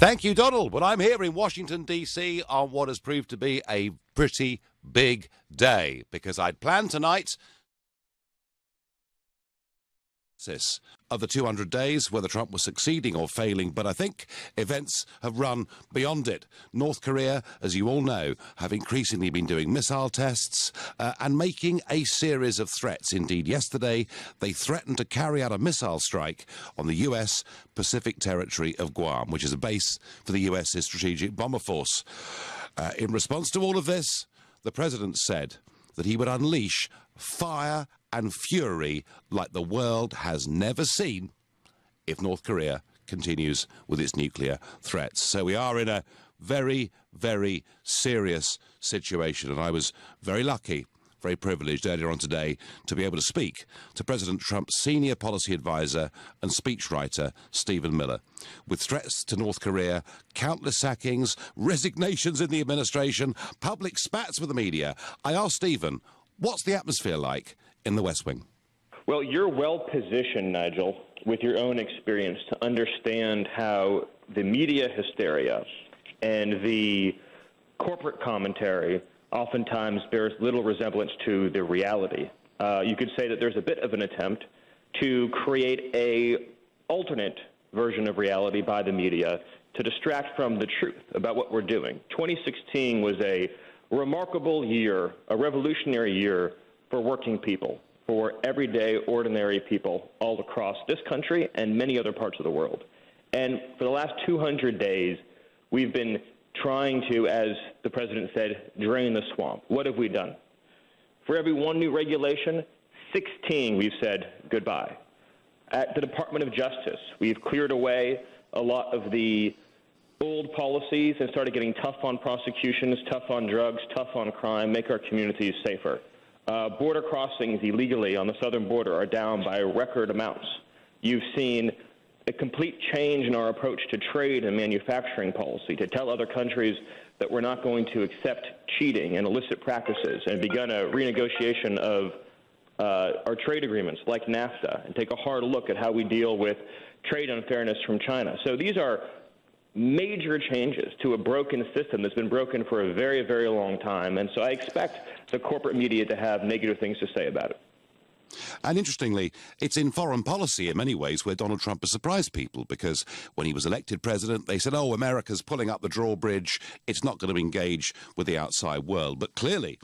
Thank you, Donald. Well, I'm here in Washington, D.C. on what has proved to be a pretty big day, because I'd planned tonight of the 200 days, whether Trump was succeeding or failing, but I think events have run beyond it. North Korea, as you all know, have increasingly been doing missile tests and making a series of threats. Indeed, yesterday they threatened to carry out a missile strike on the US Pacific territory of Guam, which is a base for the US's strategic bomber force. In response to all of this, the president said that he would unleash fire and fury like the world has never seen if North Korea continues with its nuclear threats. So we are in a very, very serious situation, and I was very lucky, very privileged earlier on today to be able to speak to President Trump's senior policy advisor and speechwriter, Stephen Miller. With threats to North Korea, countless sackings, resignations in the administration, public spats with the media, I asked Stephen, what's the atmosphere like in the West Wing? Well, you're well positioned, Nigel, with your own experience to understand how the media hysteria and the corporate commentary oftentimes bears little resemblance to the reality. You could say that there's a bit of an attempt to create an alternate version of reality by the media to distract from the truth about what we're doing. 2016 was a remarkable year, a revolutionary year for working people, for everyday, ordinary people all across this country and many other parts of the world. And for the last 200 days, we've been trying to, as the president said, drain the swamp. What have we done? For every one new regulation, 16 we've said goodbye. At the Department of Justice, we've cleared away a lot of the old policies and started getting tough on prosecutions, tough on drugs, tough on crime, make our communities safer. Border crossings illegally on the southern border are down by record amounts. You've seen a complete change in our approach to trade and manufacturing policy, to tell other countries that we're not going to accept cheating and illicit practices, and begun a renegotiation of our trade agreements like NAFTA and take a hard look at how we deal with trade unfairness from China. So these are major changes to a broken system that's been broken for a very, very long time. And so I expect the corporate media to have negative things to say about it. And interestingly, it's in foreign policy in many ways where Donald Trump has surprised people, because when he was elected president, they said, oh, America's pulling up the drawbridge, it's not going to engage with the outside world. But clearly,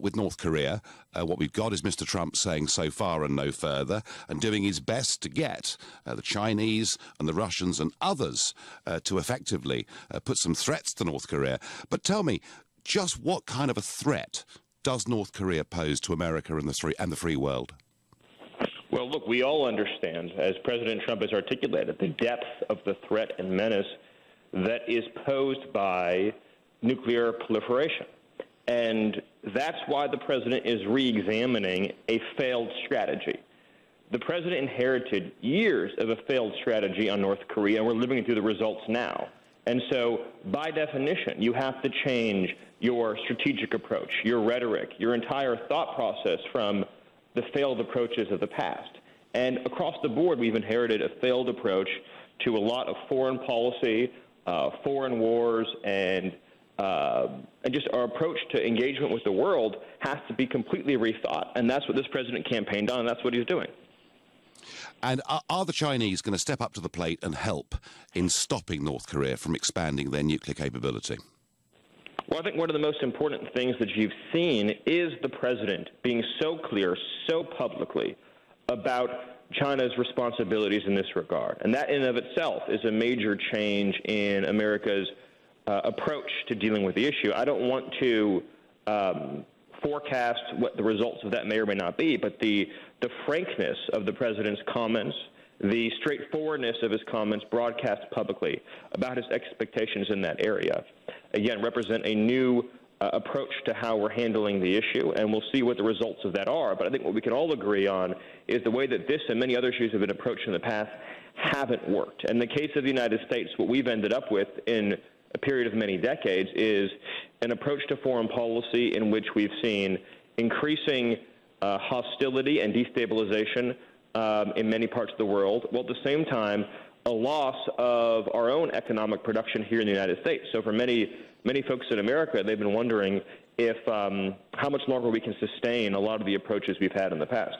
with North Korea, what we've got is Mr. Trump saying so far and no further, and doing his best to get the Chinese and the Russians and others to effectively put some threats to North Korea. But tell me, just what kind of a threat does North Korea pose to America and the free world? Well, look, we all understand, as President Trump has articulated, the depth of the threat and menace that is posed by nuclear proliferation. And that's why the president is re-examining a failed strategy. The president inherited years of a failed strategy on North Korea, and we're living through the results now. And so, by definition, you have to change your strategic approach, your rhetoric, your entire thought process from the failed approaches of the past. And across the board, we've inherited a failed approach to a lot of foreign policy, foreign wars, and just our approach to engagement with the world has to be completely rethought. And that's what this president campaigned on, and that's what he's doing. And are the Chinese going to step up to the plate and help in stopping North Korea from expanding their nuclear capability? Well, I think one of the most important things that you've seen is the president being so clear, so publicly about China's responsibilities in this regard. And that in and of itself is a major change in America's approach to dealing with the issue. I don't want to forecast what the results of that may or may not be, but the frankness of the president's comments, the straightforwardness of his comments broadcast publicly about his expectations in that area, again, represent a new approach to how we're handling the issue, and we'll see what the results of that are. But I think what we can all agree on is the way that this and many other issues have been approached in the past haven't worked. In the case of the United States, what we've ended up with in a period of many decades is an approach to foreign policy in which we've seen increasing hostility and destabilization in many parts of the world, while at the same time a loss of our own economic production here in the United States. So for many folks in America, they've been wondering if how much longer we can sustain a lot of the approaches we've had in the past.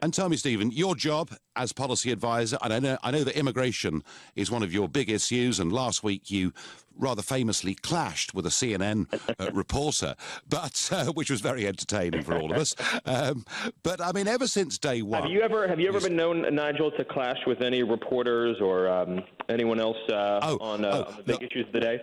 And tell me, Stephen, your job as policy advisor, and I know that immigration is one of your big issues, and last week you rather famously clashed with a CNN reporter, but which was very entertaining for all of us. But I mean, ever since day one, have you ever been known, Nigel, to clash with any reporters or anyone else on the big issues of the day?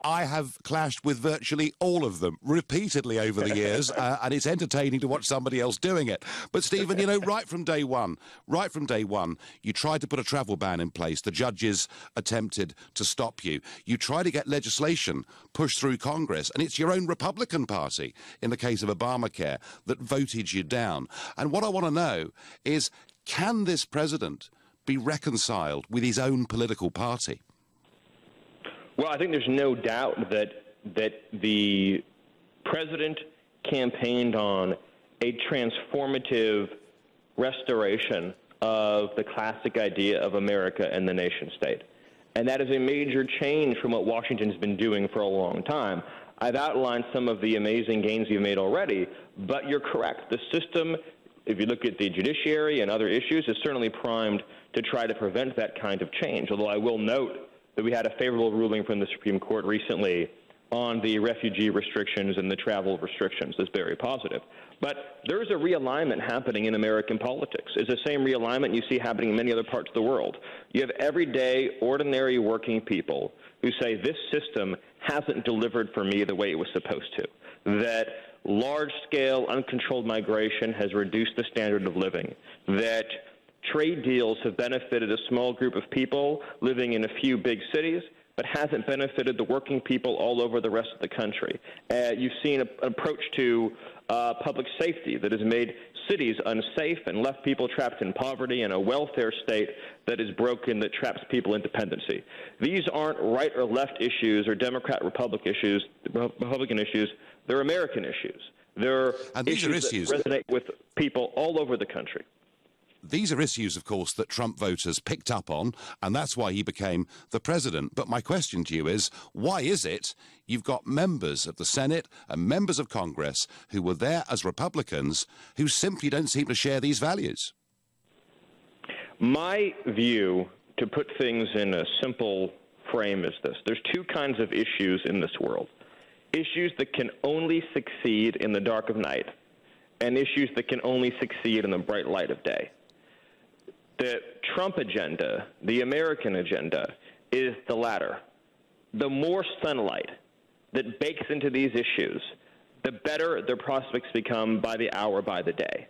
I have clashed with virtually all of them repeatedly over the years, and it's entertaining to watch somebody else doing it. But, Stephen, you know, right from day one, you tried to put a travel ban in place. The judges attempted to stop you. You tried to get legislation pushed through Congress, and it's your own Republican Party, in the case of Obamacare, that voted you down. And what I want to know is, can this president be reconciled with his own political party? Well, I think there's no doubt that the president campaigned on a transformative restoration of the classic idea of America and the nation state. And that is a major change from what Washington's been doing for a long time. I've outlined some of the amazing gains we've made already, but you're correct. The system, if you look at the judiciary and other issues, is certainly primed to try to prevent that kind of change, although I will note that we had a favorable ruling from the Supreme Court recently on the refugee restrictions and the travel restrictions. That's very positive. But there's a realignment happening in American politics. It's the same realignment you see happening in many other parts of the world. You have everyday, ordinary working people who say this system hasn't delivered for me the way it was supposed to, that large-scale, uncontrolled migration has reduced the standard of living, that trade deals have benefited a small group of people living in a few big cities, but hasn't benefited the working people all over the rest of the country. You've seen an approach to public safety that has made cities unsafe and left people trapped in poverty, and a welfare state that is broken that traps people in dependency. These aren't right or left issues or Democrat-Republican issues. They're American issues. They're issues that resonate with people all over the country. These are issues, of course, that Trump voters picked up on, and that's why he became the president. But my question to you is, why is it you've got members of the Senate and members of Congress who were there as Republicans who simply don't seem to share these values? My view, to put things in a simple frame, is this. There's two kinds of issues in this world. Issues that can only succeed in the dark of night, and issues that can only succeed in the bright light of day. The Trump agenda, the American agenda, is the latter. The more sunlight that bakes into these issues, the better their prospects become by the hour, by the day.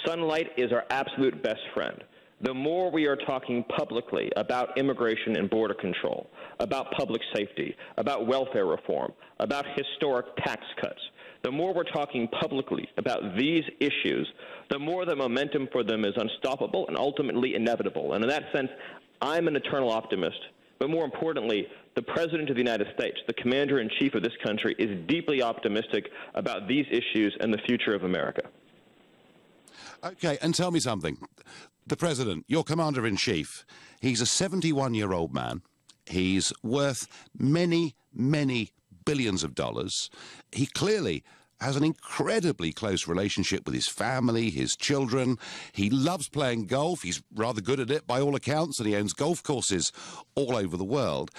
Sunlight is our absolute best friend. The more we are talking publicly about immigration and border control, about public safety, about welfare reform, about historic tax cuts, the more we're talking publicly about these issues, the more the momentum for them is unstoppable and ultimately inevitable. And in that sense, I'm an eternal optimist. But more importantly, the President of the United States, the Commander-in-Chief of this country, is deeply optimistic about these issues and the future of America. Okay, and tell me something. The President, your Commander-in-Chief, he's a 71-year-old man. He's worth many, many billions of dollars. He clearly has an incredibly close relationship with his family, his children. He loves playing golf. He's rather good at it by all accounts, and he owns golf courses all over the world.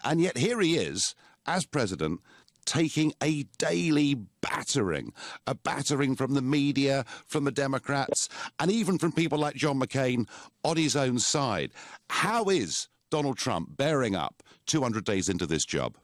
And yet here he is, as president, taking a daily battering, a battering from the media, from the Democrats, and even from people like John McCain on his own side. How is Donald Trump bearing up 200 days into this job?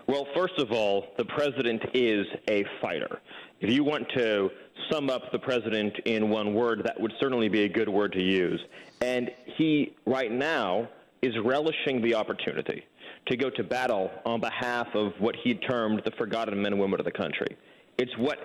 Well, first of all, the president is a fighter. If you want to sum up the president in one word, that would certainly be a good word to use. And he, right now, is relishing the opportunity to go to battle on behalf of what he termed the forgotten men and women of the country. It's what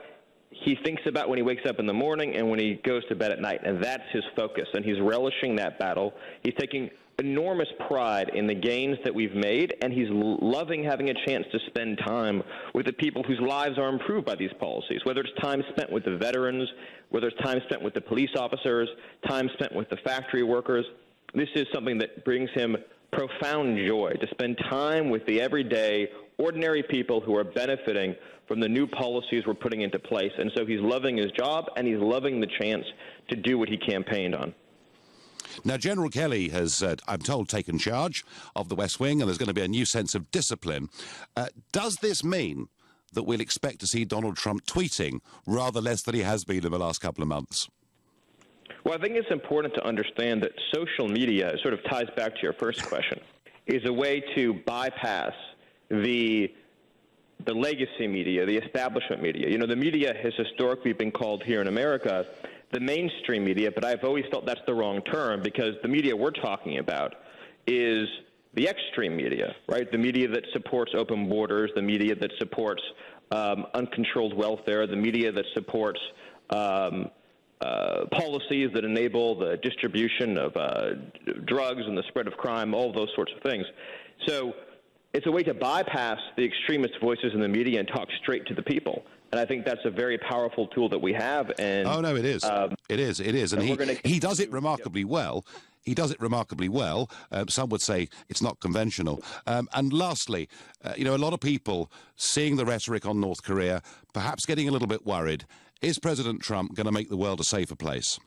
he thinks about when he wakes up in the morning and when he goes to bed at night, and that's his focus, and he's relishing that battle. He's taking enormous pride in the gains that we've made, and he's loving having a chance to spend time with the people whose lives are improved by these policies, whether it's time spent with the veterans, whether it's time spent with the police officers, time spent with the factory workers. This is something that brings him profound joy, to spend time with the everyday, ordinary people who are benefiting from the new policies we're putting into place. And so he's loving his job, and he's loving the chance to do what he campaigned on. Now, General Kelly has, I'm told, taken charge of the West Wing, and there's going to be a new sense of discipline. Does this mean that we'll expect to see Donald Trump tweeting rather less than he has been in the last couple of months? Well, I think it's important to understand that social media, sort of ties back to your first question, is a way to bypass the legacy media, the establishment media. You know, the media has historically been called here in America the mainstream media, but I've always felt that's the wrong term, because the media we're talking about is the extreme media, right? The media that supports open borders, the media that supports uncontrolled welfare, the media that supports policies that enable the distribution of drugs and the spread of crime, all of those sorts of things. So it's a way to bypass the extremist voices in the media and talk straight to the people. And I think that's a very powerful tool that we have. And oh, no, it is. It is. And he does it remarkably well. He does it remarkably well. Some would say it's not conventional. And lastly, you know, a lot of people seeing the rhetoric on North Korea, perhaps getting a little bit worried. Is President Trump going to make the world a safer place?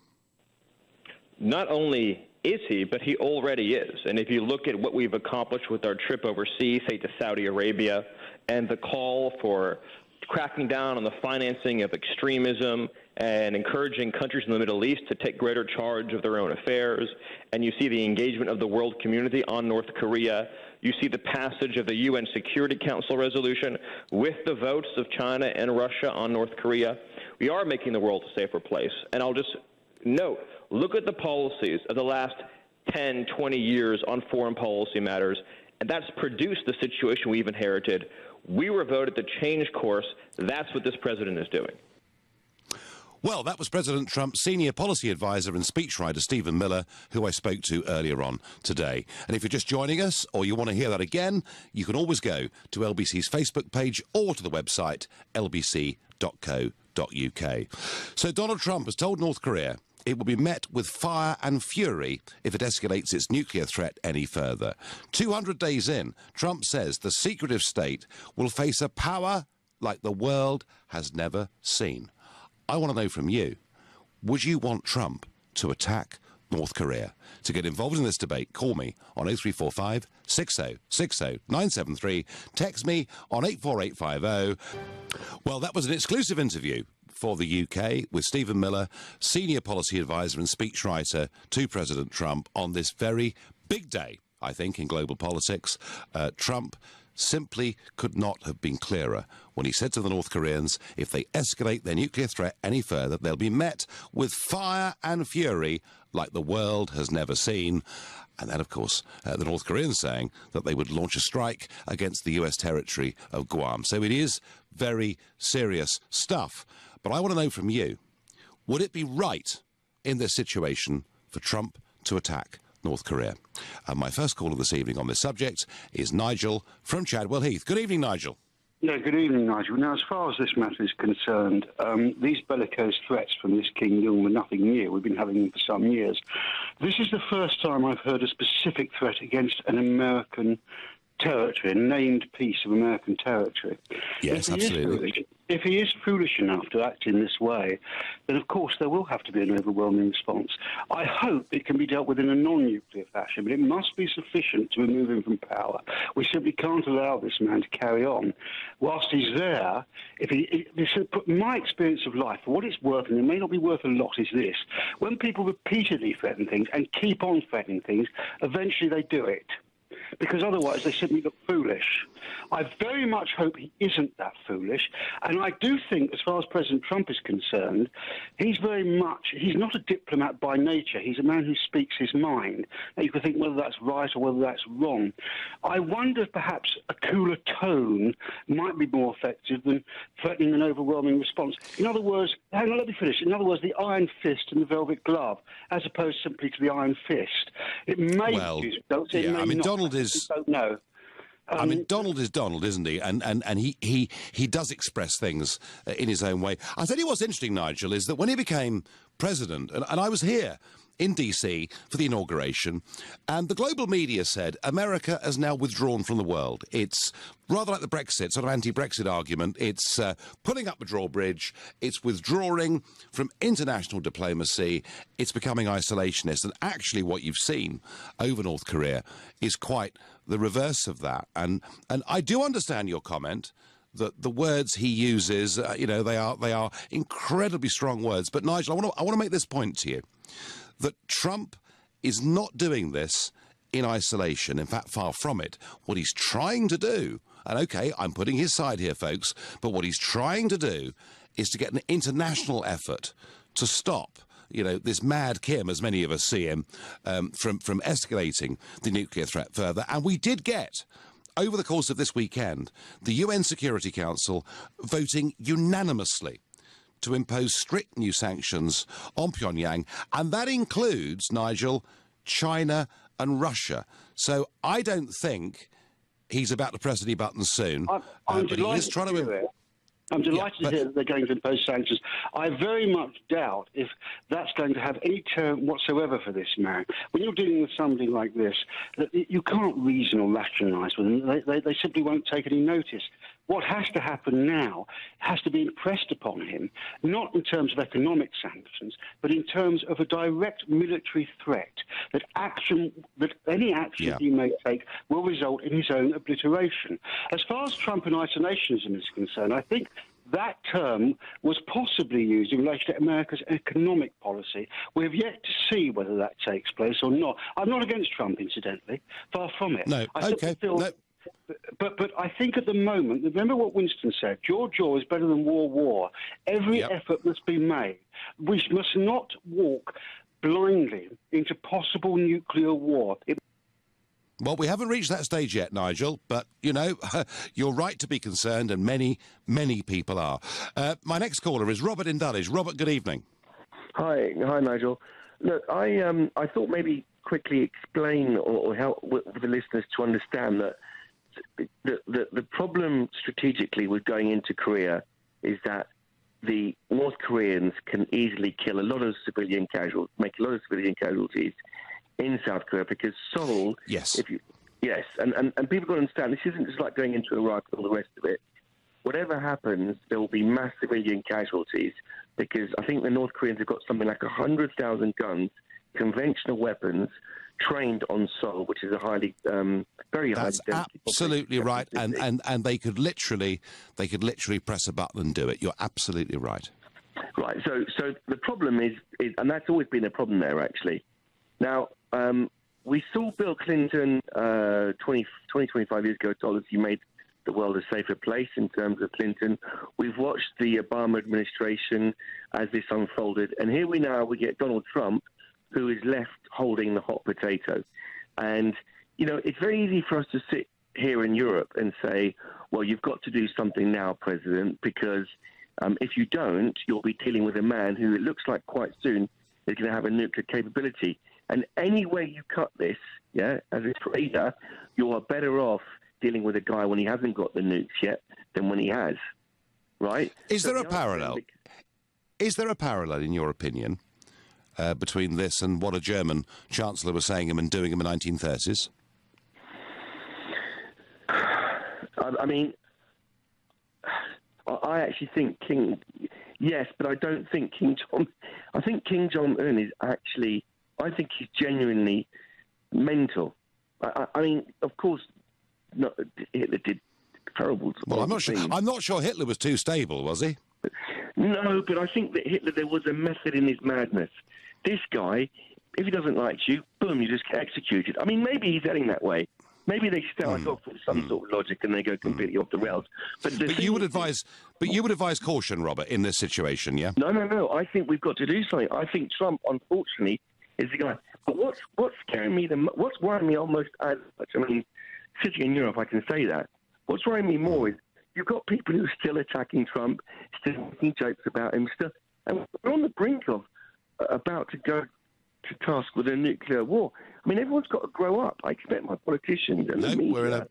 Not only is he, but he already is. And if you look at what we've accomplished with our trip overseas, say to Saudi Arabia, and the call for cracking down on the financing of extremism and encouraging countries in the Middle East to take greater charge of their own affairs, and you see the engagement of the world community on North Korea, you see the passage of the UN Security Council resolution with the votes of China and Russia on North Korea, we are making the world a safer place. And I'll just note, look at the policies of the last 10, 20 years on foreign policy matters, and that's produced the situation we've inherited. We were voted to change course. That's what this president is doing. Well, that was President Trump's senior policy advisor and speechwriter, Stephen Miller, who I spoke to earlier on today. And if you're just joining us or you want to hear that again, you can always go to LBC's Facebook page or to the website lbc.co.uk. So Donald Trump has told North Korea it will be met with fire and fury if it escalates its nuclear threat any further. 200 days in, Trump says the secretive state will face a power like the world has never seen. I want to know from you, would you want Trump to attack North Korea? To get involved in this debate, call me on 0345 60 60 973. Text me on 84850. Well, that was an exclusive interview for the UK with Stephen Miller, senior policy advisor and speechwriter to President Trump on this very big day, I think, in global politics. Trump simply could not have been clearer when he said to the North Koreans, if they escalate their nuclear threat any further, they'll be met with fire and fury like the world has never seen. And then, of course, the North Koreans saying that they would launch a strike against the US territory of Guam. So it is very serious stuff. But I want to know from you, would it be right in this situation for Trump to attack North Korea? And my first caller this evening on this subject is Nigel from Chadwell Heath. Good evening, Nigel. Yeah, good evening, Nigel. Now, as far as this matter is concerned, these bellicose threats from this King Jong were nothing new. We've been having them for some years. This is the first time I've heard a specific threat against an American territory, a named piece of American territory. Yes, absolutely. If he is foolish enough to act in this way, then of course there will have to be an overwhelming response. I hope it can be dealt with in a non-nuclear fashion, but it must be sufficient to remove him from power. We simply can't allow this man to carry on. Whilst he's there, my experience of life, for what it's worth, and it may not be worth a lot, is this. When people repeatedly threaten things and keep on threatening things, eventually they do it. Because otherwise they simply look foolish. I very much hope he isn't that foolish. And I do think, as far as President Trump is concerned, he's not a diplomat by nature. He's a man who speaks his mind. Now, you can think whether that's right or whether that's wrong. I wonder if perhaps a cooler tone might be more effective than threatening an overwhelming response. In other words, hang on, let me finish. In other words, the iron fist and the velvet glove, as opposed simply to the iron fist. It may Donald is. Don't know. Donald is Donald, isn't he? And he does express things in his own way. I'll tell you what's interesting, Nigel, is that when he became president, and I was here in D.C. for the inauguration, and the global media said America has now withdrawn from the world. It's rather like the Brexit, sort of anti-Brexit argument. It's pulling up the drawbridge. It's withdrawing from international diplomacy. It's becoming isolationist. And actually what you've seen over North Korea is quite the reverse of that. And I do understand your comment that the words he uses, they are incredibly strong words. But Nigel, I want to make this point to you, that Trump is not doing this in isolation. In fact, far from it. What he's trying to do, and OK, I'm putting his side here, folks, but what he's trying to do is to get an international effort to stop this mad Kim, as many of us see him, from escalating the nuclear threat further. And we did get, over the course of this weekend, the UN Security Council voting unanimously to impose strict new sanctions on Pyongyang, and that includes, Nigel, China and Russia. So I don't think he's about to press any buttons soon. I'm delighted to hear it. I'm delighted to hear that they're going to impose sanctions. I very much doubt if that's going to have any term whatsoever for this man. When you're dealing with somebody like this, you can't reason or rationalise with them. They simply won't take any notice. What has to happen now has to be impressed upon him, not in terms of economic sanctions, but in terms of a direct military threat, that any action he may take will result in his own obliteration. As far as Trump and isolationism is concerned, I think that term was possibly used in relation to America's economic policy. We have yet to see whether that takes place or not. I'm not against Trump, incidentally. Far from it. No, OK. But I think at the moment, remember what Winston said, jaw is better than war. Every effort must be made. We must not walk blindly into possible nuclear war. Well, we haven't reached that stage yet, Nigel, but, you're right to be concerned, and many, many people are. My next caller is Robert in Dulwich. Robert, good evening. Hi, Nigel. Look, I thought maybe quickly explain or help with the listeners to understand that the problem strategically with going into Korea is that the North Koreans can easily kill a lot of civilian casualties, make a lot of civilian casualties in South Korea, because Seoul... Yes. And people got to understand, this isn't just like going into Iraq and all the rest of it. Whatever happens, there will be mass civilian casualties, because I think the North Koreans have got something like 100,000 guns, conventional weapons, trained on Seoul, which is a highly, very high. That's absolutely right, and they could literally press a button and do it. You're absolutely right. Right. So the problem is, and that's always been a problem there, actually. Now, we saw Bill Clinton 25 years ago told us he made the world a safer place in terms of Clinton. We've watched the Obama administration as this unfolded, and here we get Donald Trump, who is left holding the hot potato. And, it's very easy for us to sit here in Europe and say, well, you've got to do something now, President, because if you don't, you'll be dealing with a man who it looks like quite soon is going to have a nuclear capability. And any way you cut this, as a trader, you are better off dealing with a guy when he hasn't got the nukes yet than when he has, right? Is there a parallel? Is there a parallel, in your opinion, between this and what a German chancellor was saying and doing in the 1930s? I mean, I actually think yes, but I don't think I think Kim Jong-un is actually, I think he's genuinely mental. I mean, of course, Hitler did terrible. Well, I'm not sure Hitler was too stable, was he? No, but I think that Hitler, there was a method in his madness. This guy, if he doesn't like you, boom, you just get executed. I mean, maybe he's heading that way, Maybe they start off with some sort of logic and they go completely off the rails. But you would advise caution, Robert, in this situation, yeah? No. I think we've got to do something. I think Trump, unfortunately, is the guy. But what's scaring me what's worrying me almost as much? I mean, sitting in Europe, I can say that. What's worrying me more is you've got people who are still attacking Trump, still making jokes about him, and we're on the brink of about to go to task with a nuclear war. I mean, everyone's got to grow up. I expect my politicians and the media.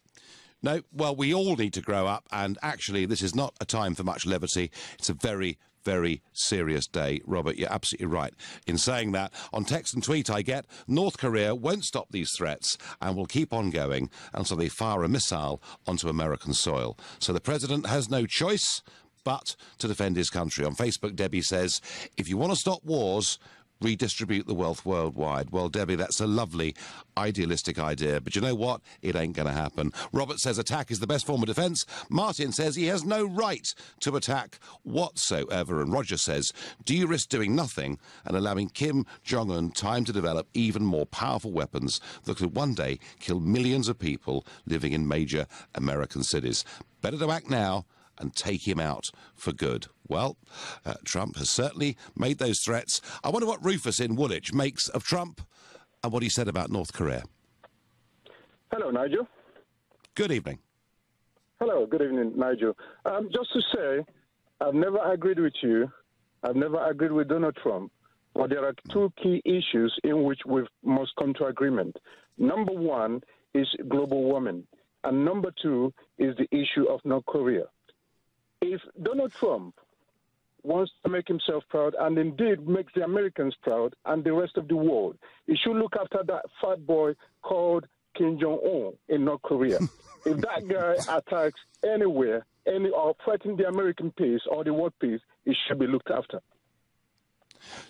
No, well, we all need to grow up, and actually, this is not a time for much levity. It's a very, very serious day. Robert, you're absolutely right in saying that. On text and tweet I get, North Korea won't stop these threats and will keep on going until they fire a missile onto American soil. So the president has no choice but to defend his country. On Facebook, Debbie says, if you want to stop wars, redistribute the wealth worldwide. Well, Debbie, that's a lovely, idealistic idea, but you know what? It ain't going to happen. Robert says attack is the best form of defence. Martin says he has no right to attack whatsoever. And Roger says, do you risk doing nothing and allowing Kim Jong-un time to develop even more powerful weapons that could one day kill millions of people living in major American cities? Better to act now and take him out for good. Well, Trump has certainly made those threats. I wonder what Rufus in Woolwich makes of Trump and what he said about North Korea. Hello, Nigel. Good evening. Hello, good evening, Nigel. Just to say, I've never agreed with you. I've never agreed with Donald Trump. But there are two key issues in which we must come to agreement. Number one is global warming. And number two is the issue of North Korea. If Donald Trump wants to make himself proud and indeed makes the Americans proud and the rest of the world, he should look after that fat boy called Kim Jong-un in North Korea. If that guy attacks anywhere, or threatens the American peace or the world peace, he should be looked after.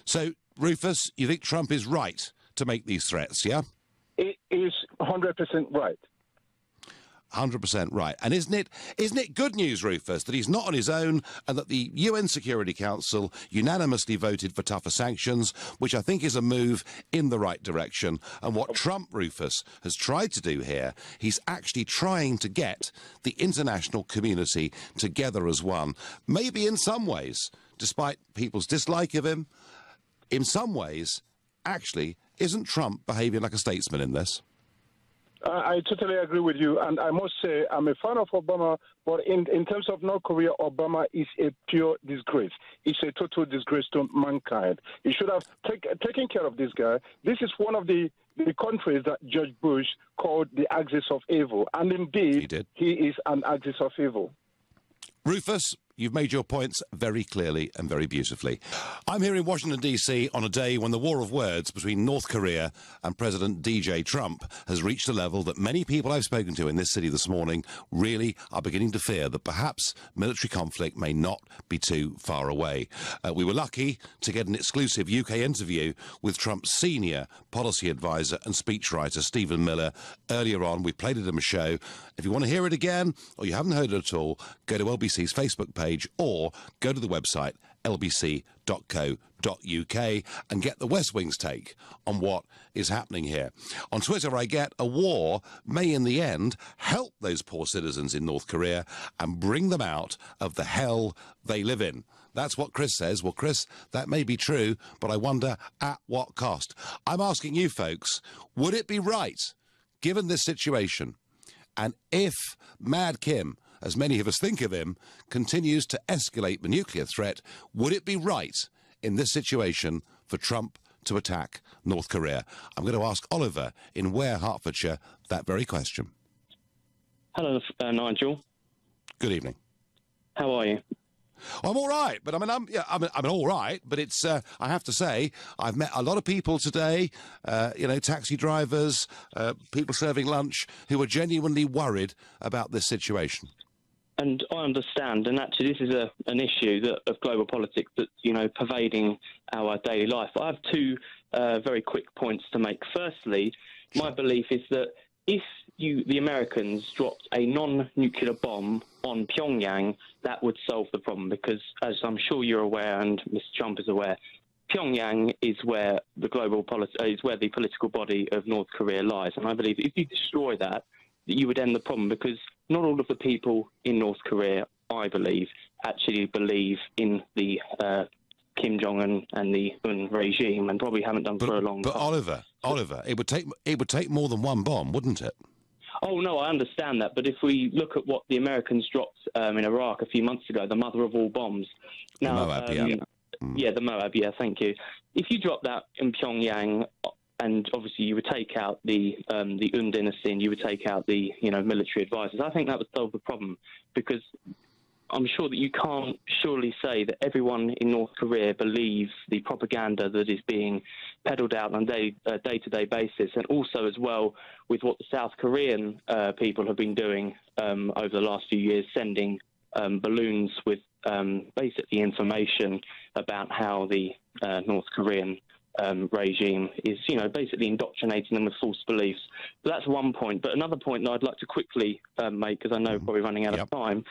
So, Rufus, you think Trump is right to make these threats, yeah? It is 100% right. 100% right. And isn't it good news, Rufus, that he's not on his own and that the UN Security Council unanimously voted for tougher sanctions, which I think is a move in the right direction. And what Trump, Rufus, has tried to do here, he's actually trying to get the international community together as one. Maybe in some ways, despite people's dislike of him, in some ways, actually, isn't Trump behaving like a statesman in this? I totally agree with you, and I must say I'm a fan of Obama, but in terms of North Korea, Obama is a pure disgrace. It's a total disgrace to mankind. He should have taken care of this guy. This is one of the countries that George Bush called the axis of evil, and indeed, he is an axis of evil. Rufus, you've made your points very clearly and very beautifully. I'm here in Washington, D.C. on a day when the war of words between North Korea and President DJ Trump has reached a level that many people I've spoken to in this city this morning really are beginning to fear that perhaps military conflict may not be too far away. We were lucky to get an exclusive UK interview with Trump's senior policy advisor and speechwriter, Stephen Miller, earlier on. We played it in a show. If you want to hear it again, or you haven't heard it at all, go to LBC's Facebook page or go to the website lbc.co.uk and get the West Wing's take on what is happening here. On Twitter, I get a war may in the end help those poor citizens in North Korea and bring them out of the hell they live in. That's what Chris says. Well, Chris, that may be true, but I wonder at what cost. I'm asking you folks, would it be right, given this situation, and if Mad Kim, as many of us think of him, continues to escalate the nuclear threat, would it be right in this situation for Trump to attack North Korea? I'm going to ask Oliver in Ware, Hertfordshire, that very question. Hello, Nigel. Good evening. How are you? I'm all right, but I'm all right. But it's I have to say I've met a lot of people today, taxi drivers, people serving lunch, who are genuinely worried about this situation. And I understand, and actually this is an issue of global politics that's, pervading our daily life. I have two very quick points to make. Firstly, my belief is that if the Americans dropped a non-nuclear bomb on Pyongyang, that would solve the problem because, as I'm sure you're aware and Mr. Trump is aware, Pyongyang is where the political body of North Korea lies. And I believe if you destroy that, that you would end the problem, because not all of the people in North Korea, I believe, actually believe in the Kim Jong-un and the Un regime, and probably haven't done for a long time. But Oliver, it would take more than one bomb, wouldn't it? Oh, no, I understand that. But if we look at what the Americans dropped in Iraq a few months ago, the mother of all bombs. Now, the Moab, yeah. Yeah, the Moab, yeah, thank you. If you drop that in Pyongyang, and obviously you would take out the Un dynasty and you would take out the, military advisors, I think that would solve the problem, because I'm sure that you can't surely say that everyone in North Korea believes the propaganda that is being peddled out on a day-to-day basis, and also as well with what the South Korean people have been doing over the last few years, sending balloons with basically information about how the North Korean regime is, basically indoctrinating them with false beliefs. But that's one point. But another point that I'd like to quickly make, because I know we're probably running out of time,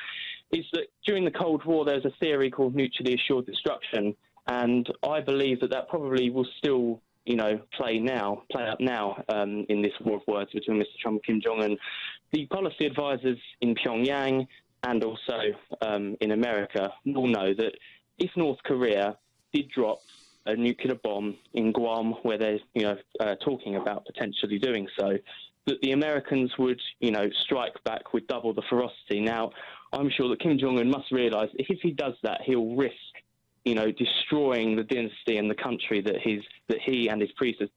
is that during the Cold War there's a theory called mutually assured destruction, and I believe that probably will still, play out now in this war of words between Mr. Trump and Kim Jong-un. The policy advisors in Pyongyang and also in America all know that if North Korea did drop a nuclear bomb in Guam, where they're talking about potentially doing so, that the Americans would strike back with double the ferocity. Now, I'm sure that Kim Jong-un must realise if he does that, he'll risk destroying the dynasty and the country that he and his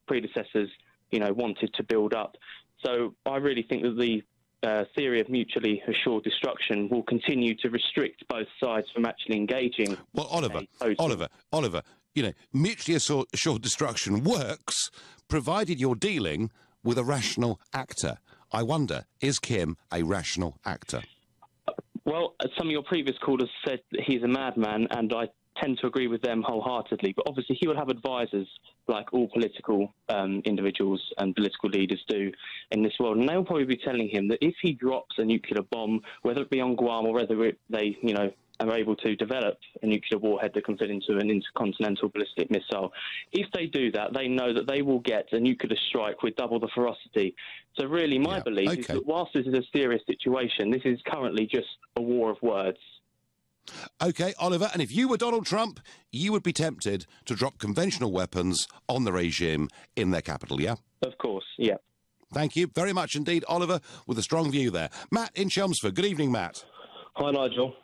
predecessors wanted to build up. So I really think that the theory of mutually assured destruction will continue to restrict both sides from actually engaging. Well, Oliver, mutually assured destruction works provided you're dealing with a rational actor. I wonder, is Kim a rational actor? Well, some of your previous callers said that he's a madman, and I tend to agree with them wholeheartedly. But obviously he will have advisors, like all political individuals and political leaders do in this world. And they'll probably be telling him that if he drops a nuclear bomb, whether it be on Guam or whether they, are able to develop a nuclear warhead that can fit into an intercontinental ballistic missile, if they do that, they know that they will get a nuclear strike with double the ferocity. So really, my belief is that whilst this is a serious situation, this is currently just a war of words. OK, Oliver, and if you were Donald Trump, you would be tempted to drop conventional weapons on the regime in their capital, yeah? Of course, yeah. Thank you very much indeed, Oliver, with a strong view there. Matt in Chelmsford. Good evening, Matt. Hi, Nigel.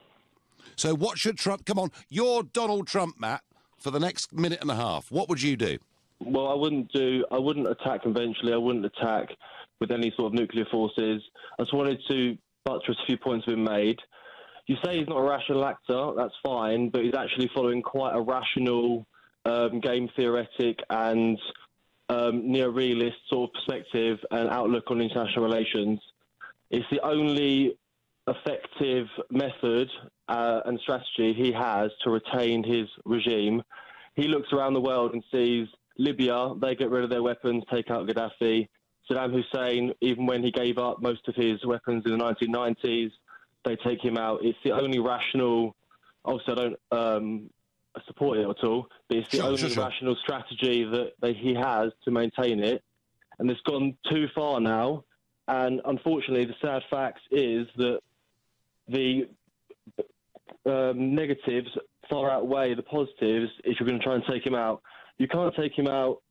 So what should Trump... Come on, you're Donald Trump, Matt, for the next minute and a half. What would you do? Well, I wouldn't attack conventionally. I wouldn't attack with any sort of nuclear forces. I just wanted to buttress a few points been made. You say he's not a rational actor, that's fine, but he's actually following quite a rational game theoretic and neo-realist sort of perspective and outlook on international relations. It's the only effective method and strategy he has to retain his regime. He looks around the world and sees Libya, they get rid of their weapons, take out Gaddafi. Saddam Hussein, even when he gave up most of his weapons in the 1990s, they take him out. It's the only rational, obviously I don't support it at all, but it's the only rational strategy that he has to maintain it. And it's gone too far now. And unfortunately, the sad fact is that the negatives far outweigh the positives if you're going to try and take him out. You can't take him out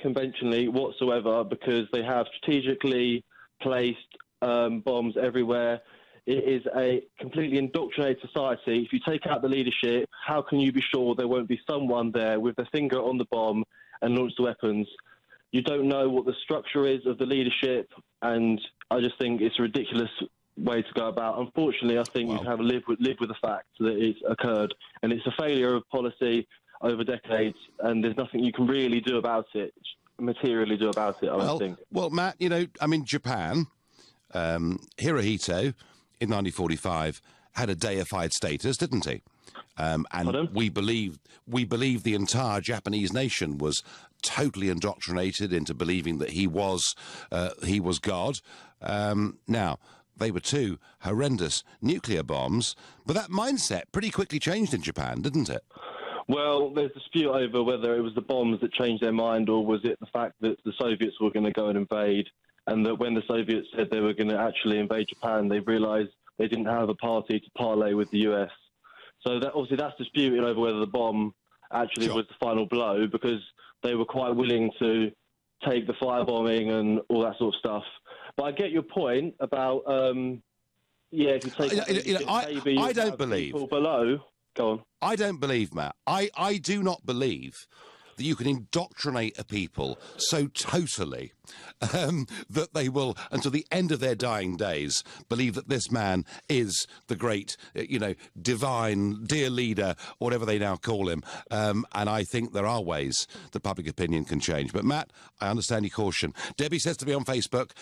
conventionally whatsoever because they have strategically placed bombs everywhere. It is a completely indoctrinated society. If you take out the leadership, how can you be sure there won't be someone there with their finger on the bomb and launch the weapons? You don't know what the structure is of the leadership, and I just think it's a ridiculous way to go about. Unfortunately, I think you have to live with the fact that it's occurred, and it's a failure of policy over decades, and there's nothing you can really do about it, materially do about it, I don't think. Well, Matt, Japan, Hirohito, in 1945, had a deified status, didn't he? And we believe the entire Japanese nation was totally indoctrinated into believing that he was God. Now, they were two horrendous nuclear bombs, but that mindset pretty quickly changed in Japan, didn't it? Well, there's a dispute over whether it was the bombs that changed their mind or was it the fact that the Soviets were going to go and invade and that when the Soviets said they were going to actually invade Japan, they realised they didn't have a party to parlay with the US. So that, obviously that's disputed over whether the bomb actually was the final blow, because they were quite willing to take the firebombing and all that sort of stuff. But I get your point about, if you take... I don't believe... People below... Go on. I don't believe, Matt. I do not believe that you can indoctrinate a people so totally that they will, until the end of their dying days, believe that this man is the great, divine, dear leader, whatever they now call him. And I think there are ways that public opinion can change. But, Matt, I understand your caution. Debbie says to me on Facebook,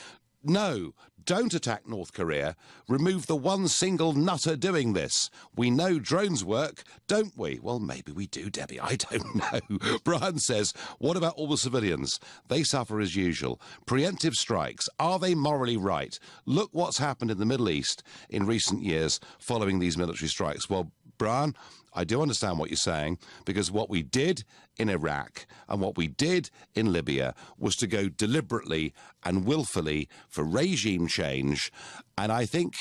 no, don't attack North Korea. Remove the one single nutter doing this. We know drones work, don't we? Well, maybe we do, Debbie. I don't know. Brian says, what about all the civilians? They suffer as usual. Preemptive strikes, are they morally right? Look what's happened in the Middle East in recent years following these military strikes. Well, Brian, I do understand what you're saying, because what we did in Iraq and what we did in Libya was to go deliberately and willfully for regime change, and I think,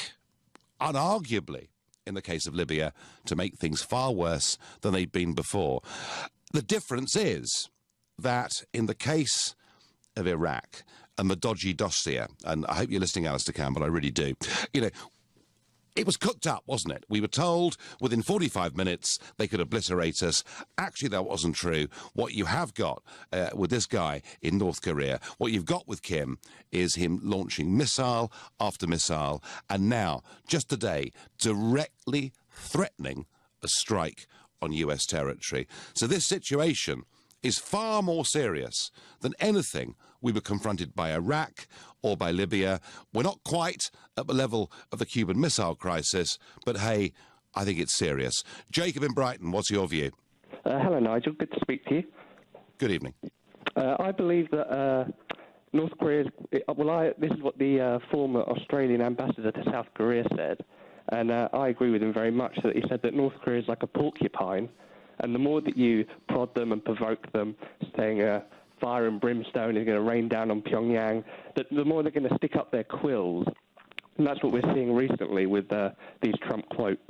unarguably, in the case of Libya, to make things far worse than they'd been before. The difference is that in the case of Iraq and the dodgy dossier, and I hope you're listening, Alistair Campbell, I really do, it was cooked up, wasn't it? We were told within 45 minutes they could obliterate us. Actually, that wasn't true. What you have got with this guy in North Korea, what you've got with Kim, is him launching missile after missile, and now, just today, directly threatening a strike on US territory. So this situation is far more serious than anything we were confronted by Iraq or by Libya. We're not quite at the level of the Cuban Missile Crisis, but hey, I think it's serious. Jacob in Brighton, what's your view? Hello, Nigel. Good to speak to you. Good evening. I believe that North Korea... this is what the former Australian ambassador to South Korea said, and I agree with him very much, that he said that North Korea is like a porcupine, and the more that you prod them and provoke them, saying fire and brimstone is going to rain down on Pyongyang, the more they're going to stick up their quills. And that's what we're seeing recently with these Trump quotes.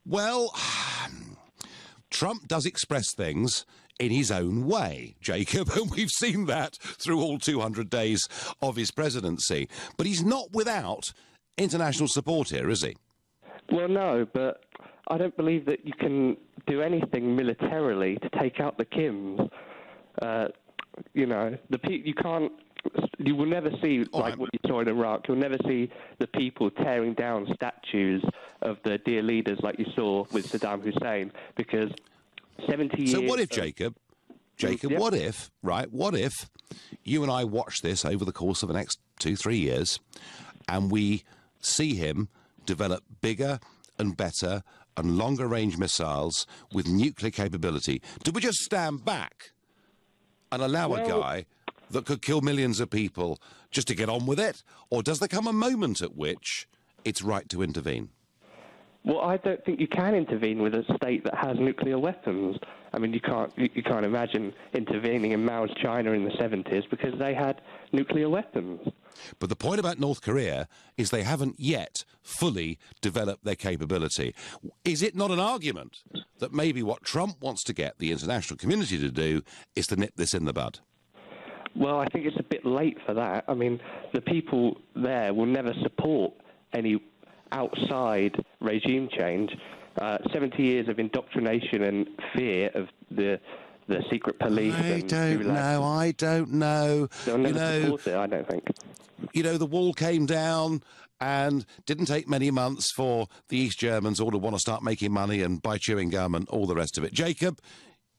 Well, Trump does express things in his own way, Jacob, and we've seen that through all 200 days of his presidency. But he's not without international support here, is he? Well, no, but I don't believe that you can do anything militarily to take out the Kims. You will never see, what you saw in Iraq, you'll never see the people tearing down statues of the dear leaders like you saw with Saddam Hussein, because 70 years... So what if, Jacob, what if you and I watch this over the course of the next 2-3 years, and we see him develop bigger and better and longer-range missiles with nuclear capability? Do we just stand back and allow a guy that could kill millions of people just to get on with it? Or does there come a moment at which it's right to intervene? Well, I don't think you can intervene with a state that has nuclear weapons. I mean, you can't imagine intervening in Mao's China in the 70s because they had nuclear weapons. But the point about North Korea is they haven't yet fully developed their capability. Is it not an argument that maybe what Trump wants to get the international community to do is to nip this in the bud? Well, I think it's a bit late for that. I mean, the people there will never support any outside regime change. 70 years of indoctrination and fear of the secret police. I don't know. They'll never support it, I don't think. The wall came down and didn't take many months for the East Germans all to want to start making money and buy chewing gum and all the rest of it. Jacob,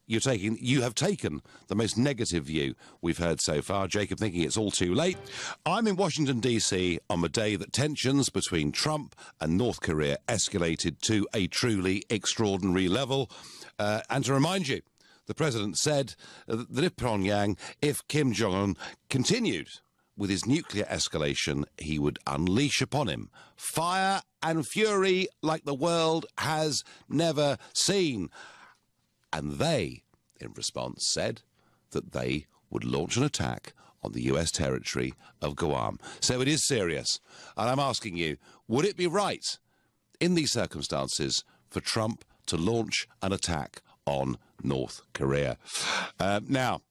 you have taken the most negative view we've heard so far. Jacob thinking it's all too late. I'm in Washington, D.C. on the day that tensions between Trump and North Korea escalated to a truly extraordinary level. And to remind you, the president said that if Kim Jong-un continued with his nuclear escalation, he would unleash upon him fire and fury like the world has never seen. And they, in response, said that they would launch an attack on the US territory of Guam. So it is serious. And I'm asking you, would it be right in these circumstances for Trump to launch an attack on North Korea? Now,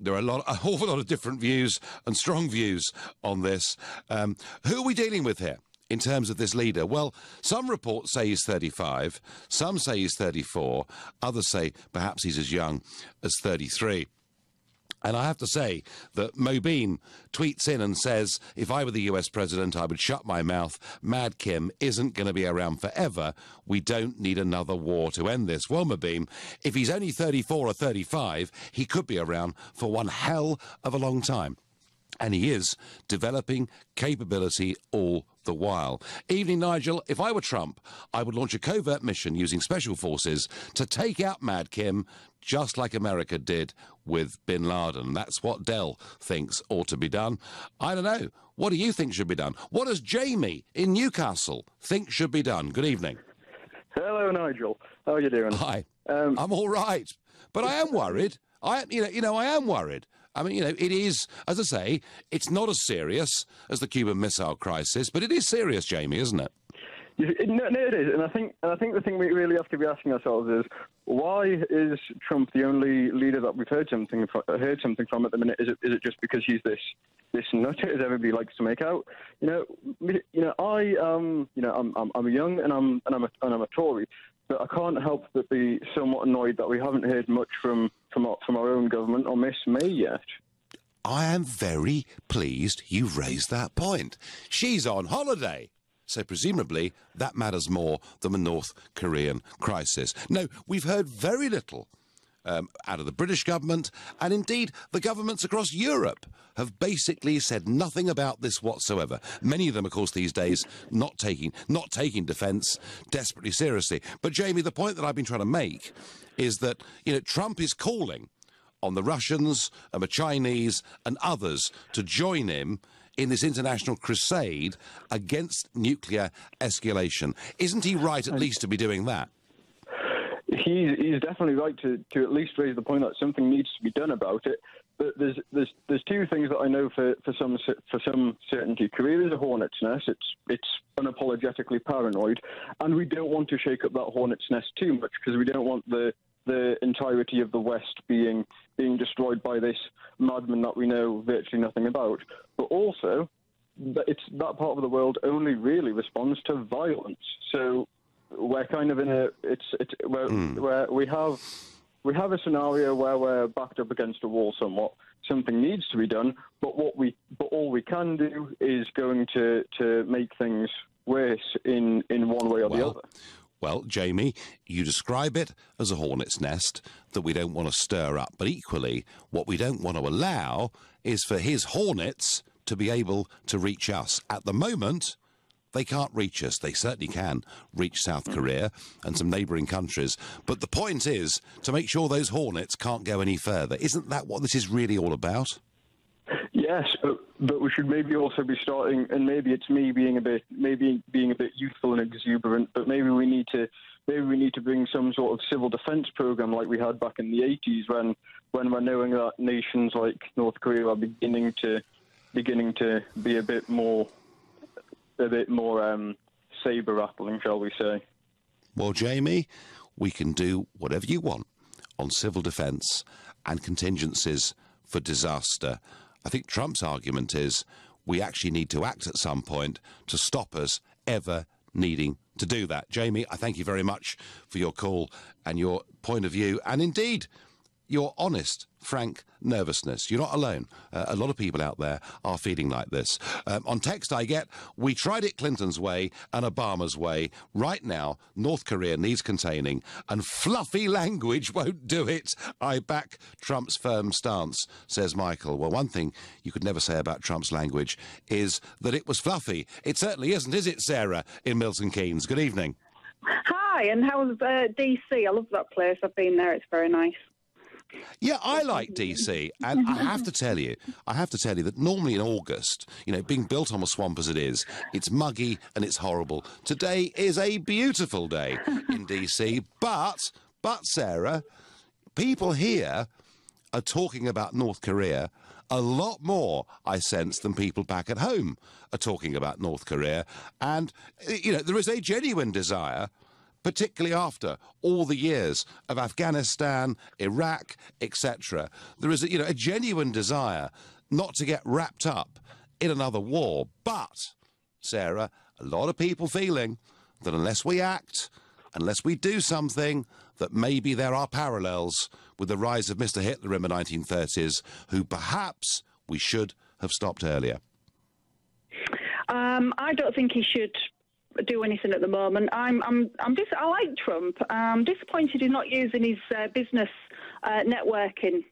there are an awful lot of different views and strong views on this. Who are we dealing with here in terms of this leader? Well, some reports say he's 35, some say he's 34, others say perhaps he's as young as 33. And I have to say that Mobeen tweets in and says, if I were the US president, I would shut my mouth. Mad Kim isn't going to be around forever. We don't need another war to end this. Well, Mobeen, if he's only 34 or 35, he could be around for one hell of a long time. And he is developing capability all the while. Evening, Nigel. If I were Trump, I would launch a covert mission using special forces to take out Mad Kim, just like America did with bin Laden. That's what Dell thinks ought to be done. I don't know. What do you think should be done? What does Jamie in Newcastle think should be done? Good evening. Hello, Nigel. How are you doing? Hi. I'm all right. But I am worried. I am worried. I mean, it is, as I say, it's not as serious as the Cuban Missile Crisis, but it is serious, Jamie, isn't it? No, it is, and I think the thing we really have to be asking ourselves is, why is Trump the only leader that we've heard something from at the minute? Is it just because he's this nutter, as everybody likes to make out? I'm young and I'm a Tory, but I can't help but be somewhat annoyed that we haven't heard much from our own government on Miss May yet. I am very pleased you've raised that point. She's on holiday. So presumably that matters more than the North Korean crisis. No, we've heard very little out of the British government, and indeed the governments across Europe have basically said nothing about this whatsoever. Many of them, of course, these days not taking defence desperately seriously. But Jamie, the point that I've been trying to make is that Trump is calling on the Russians and the Chinese and others to join him in this international crusade against nuclear escalation. Isn't he right at least to be doing that? He's definitely right to at least raise the point that something needs to be done about it. But there's two things that I know for some certainty. Korea is a hornet's nest. It's unapologetically paranoid, and we don't want to shake up that hornet's nest too much because we don't want the entirety of the West being destroyed by this madman that we know virtually nothing about. But also, that part of the world only really responds to violence. So we're kind of in where we have a scenario where we're backed up against a wall somewhat. Something needs to be done, but all we can do is going to make things worse in one way or the other. Well, Jamie, you describe it as a hornet's nest that we don't want to stir up. But equally, what we don't want to allow is for his hornets to be able to reach us. At the moment, they can't reach us. They certainly can reach South Korea and some neighbouring countries. But the point is to make sure those hornets can't go any further. Isn't that what this is really all about? Yes, but we should maybe also be starting, and maybe it's me being a bit youthful and exuberant, but maybe we need to bring some sort of civil defence program like we had back in the 80s when we're knowing that nations like North Korea are beginning to be a bit more saber rattling, shall we say? Well, Jamie, we can do whatever you want on civil defence and contingencies for disaster. I think Trump's argument is we actually need to act at some point to stop us ever needing to do that. Jamie, I thank you very much for your call and your point of view, and indeed your honest, frank nervousness. You're not alone. A lot of people out there are feeling like this. On text I get, we tried it Clinton's way and Obama's way. Right now, North Korea needs containing, and fluffy language won't do it. I back Trump's firm stance, says Michael. Well, one thing you could never say about Trump's language is that it was fluffy. It certainly isn't, is it, Sarah, in Milton Keynes? Good evening. Hi, and how's DC? I love that place. I've been there. It's very nice. Yeah, I like DC, and I have to tell you that normally in August, being built on a swamp as it is, it's muggy and it's horrible. Today is a beautiful day in DC, but Sarah, people here are talking about North Korea a lot more, I sense, than people back at home are talking about North Korea. And, you know, there is a genuine desire, particularly after all the years of Afghanistan, Iraq, etc. There is, a genuine desire not to get wrapped up in another war. But, Sarah, a lot of people feeling that unless we act, unless we do something, that maybe there are parallels with the rise of Mr. Hitler in the 1930s, who perhaps we should have stopped earlier. I don't think he should do anything at the moment. I like Trump. I'm disappointed he's not using his business networking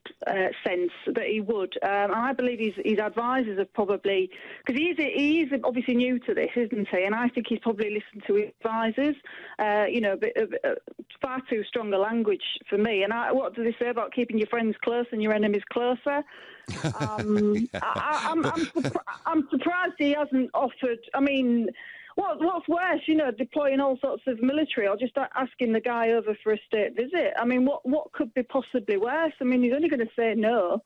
sense that he would. And I believe his advisors have probably, because he is obviously new to this, isn't he? And I think he's probably listened to his advisors. Far too strong a language for me. And what do they say about keeping your friends close and your enemies closer? I'm surprised he hasn't offered. I mean, what's worse, deploying all sorts of military or just asking the guy over for a state visit? I mean, what could be possibly worse? I mean, he's only going to say no.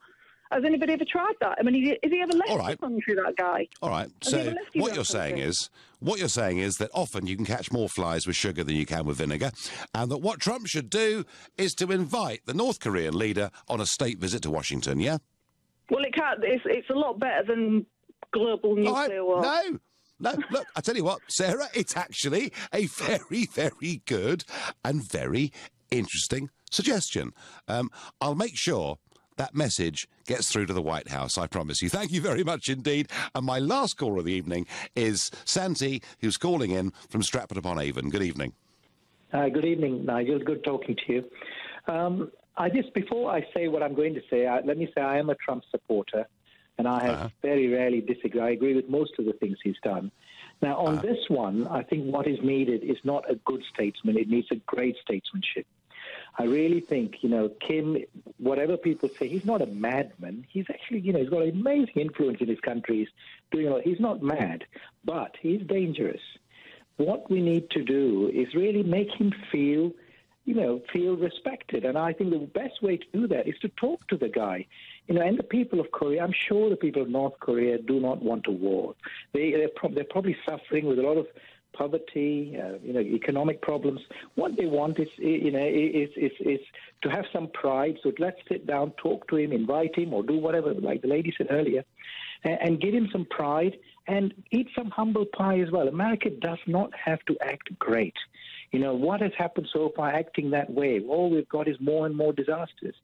Has anybody ever tried that? I mean, has he ever left the country, that guy? All right. So what you're saying is that often you can catch more flies with sugar than you can with vinegar, and that what Trump should do is to invite the North Korean leader on a state visit to Washington, yeah? Well, it can't. It's a lot better than global nuclear war. No, look, I tell you what, Sarah, it's actually a very, very good and very interesting suggestion. I'll make sure that message gets through to the White House, I promise you. Thank you very much indeed. And my last caller of the evening is Santi, who's calling in from Stratford-upon-Avon. Good evening. Good evening, Nigel. Good talking to you. Before I say what I'm going to say, let me say I am a Trump supporter, and I have very rarely disagreed. I agree with most of the things he's done. Now, on this one, I think what is needed is not a good statesman. It needs a great statesmanship. I really think, Kim, whatever people say, he's not a madman. He's actually, he's got an amazing influence in his country. He's not mad, but he's dangerous. What we need to do is really make him feel respected. And I think the best way to do that is to talk to the guy. And the people of Korea, I'm sure the people of North Korea do not want a war. They're probably suffering with a lot of poverty, economic problems. What they want is to have some pride. So let's sit down, talk to him, invite him, or do whatever, like the lady said earlier, and give him some pride and eat some humble pie as well. America does not have to act great. What has happened so far acting that way? All we've got is more and more disasters.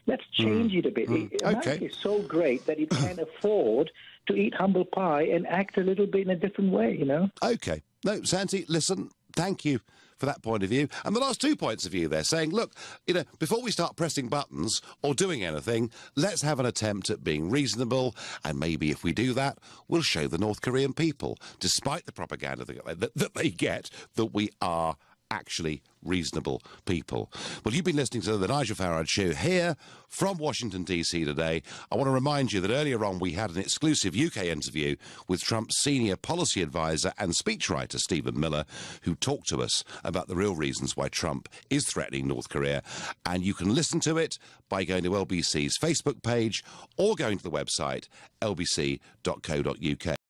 Let's change it a bit. America is so great that it can afford to eat humble pie and act a little bit in a different way, Okay. No, Santi, listen, thank you for that point of view. And the last 2 points of view there, saying, look, before we start pressing buttons or doing anything, let's have an attempt at being reasonable, and maybe if we do that, we'll show the North Korean people, despite the propaganda that they get, that we are actually reasonable people. Well, you've been listening to the Nigel Farage Show here from Washington, D.C. today. I want to remind you that earlier on we had an exclusive UK interview with Trump's senior policy advisor and speechwriter, Stephen Miller, who talked to us about the real reasons why Trump is threatening North Korea. And you can listen to it by going to LBC's Facebook page or going to the website lbc.co.uk.